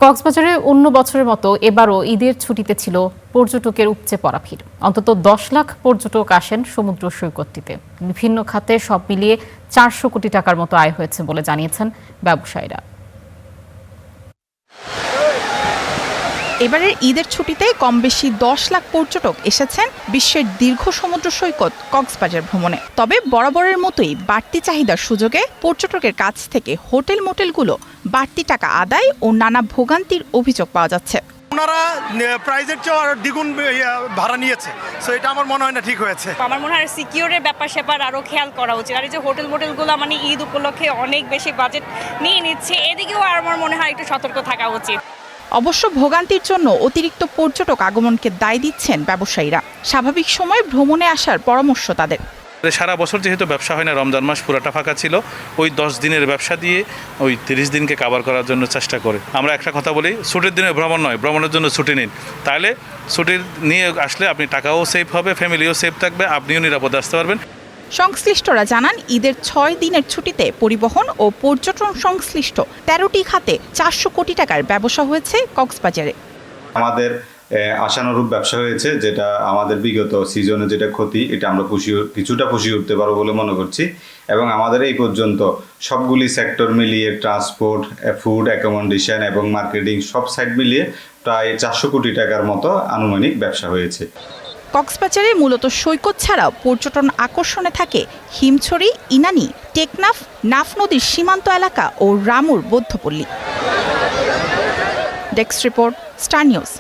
কক্সবাজারে অন্য বছরের মতো এবারও ঈদের ছুটিতে ছিল পর্যটকের উপচে পড়া ভিড়। অন্তত 10 লাখ পর্যটক আসেন সমুদ্র সৈকতটিতে। বিভিন্ন খাতে সব মিলিয়ে 400 কোটি টাকার মতো আয় হয়েছে বলে জানিয়েছেন ব্যবসায়ীরা। এবারের ঈদের ছুটিতে কম বেশি 10 লাখ পর্যটক এসেছেন বিশ্বের দীর্ঘ সমুদ্র সৈকত কক্সবাজার ভ্রমণে। তবে বরাবরের মতোই বাড়তি চাহিদার সুযোগে পর্যটকের কাছ থেকে হোটেল মোটেলগুলো বাড়তি টাকা আদায় ও নানা ভোগান্তির অভিযোগ পাওয়া যাচ্ছে। ওনারা প্রাইজের চেয়ে দ্বিগুণ ভাড়া নিয়েছে, সো এটা আমার মনে হয় না ঠিক হয়েছে। আমার মনে হয় সিকিউরের ব্যাপার স্যাপার আরও খেয়াল করা উচিত। আর এই যে হোটেল মোটেলগুলো মানে ঈদ উপলক্ষে অনেক বেশি বাজেট নিয়ে নিচ্ছে, এদিকেও আমার মনে হয় একটু সতর্ক থাকা উচিত। অবশ্য ভোগান্তির জন্য অতিরিক্ত পর্যটক আগমনকে দায় দিচ্ছেন ব্যবসায়ীরা। স্বাভাবিক সময় ভ্রমণে আসার পরামর্শ তাদের। সারা বছর যেহেতু ব্যবসা হয় না, রমজান মাস পুরোটা ফাঁকা ছিল, ওই 10 দিনের ব্যবসা দিয়ে ওই 30 দিনকে কভার করার জন্য চেষ্টা করে। আমরা একটা কথা বলি, ছুটির দিনে ভ্রমণ নয়, ভ্রমণের জন্য ছুটি নিন। তাহলে ছুটির নিয়ে আসলে আপনি টাকাও সেভ হবে, ফ্যামিলিও সেভ থাকবে, আপনিও নিরাপদে আসতে পারবেন। সংশ্লিষ্টরা জানান, ঈদের 6 দিনের ছুটিতে পরিবহন ও পর্যটন সংশ্লিষ্ট 13টি খাতে 400 কোটি টাকার ব্যবসা হয়েছে কক্সবাজারে। আমাদের আশানুরূপ ব্যবসা হয়েছে, যেটা আমাদের বিগত সিজনে যেটা ক্ষতি, এটা আমরা কিছুটা পুষিয়ে উঠতে পারবো বলে মনে করছি। এবং আমাদের এই পর্যন্ত সবগুলি সেক্টর মিলিয়ে, ট্রান্সপোর্ট, ফুড, অ্যাকোমোডেশন এবং মার্কেটিং সব সাইড মিলিয়ে প্রায় 400 কোটি টাকার মতো আনুমানিক ব্যবসা হয়েছে। কক্সবাজারে মূলত সৈকত ছাড়াও পর্যটন আকর্ষণে থাকে হিমছড়ি, ইনানি, টেকনাফ, নাফ নদীর সীমান্ত এলাকা ও রামুর বৌদ্ধপল্লী। Desk report, Star news.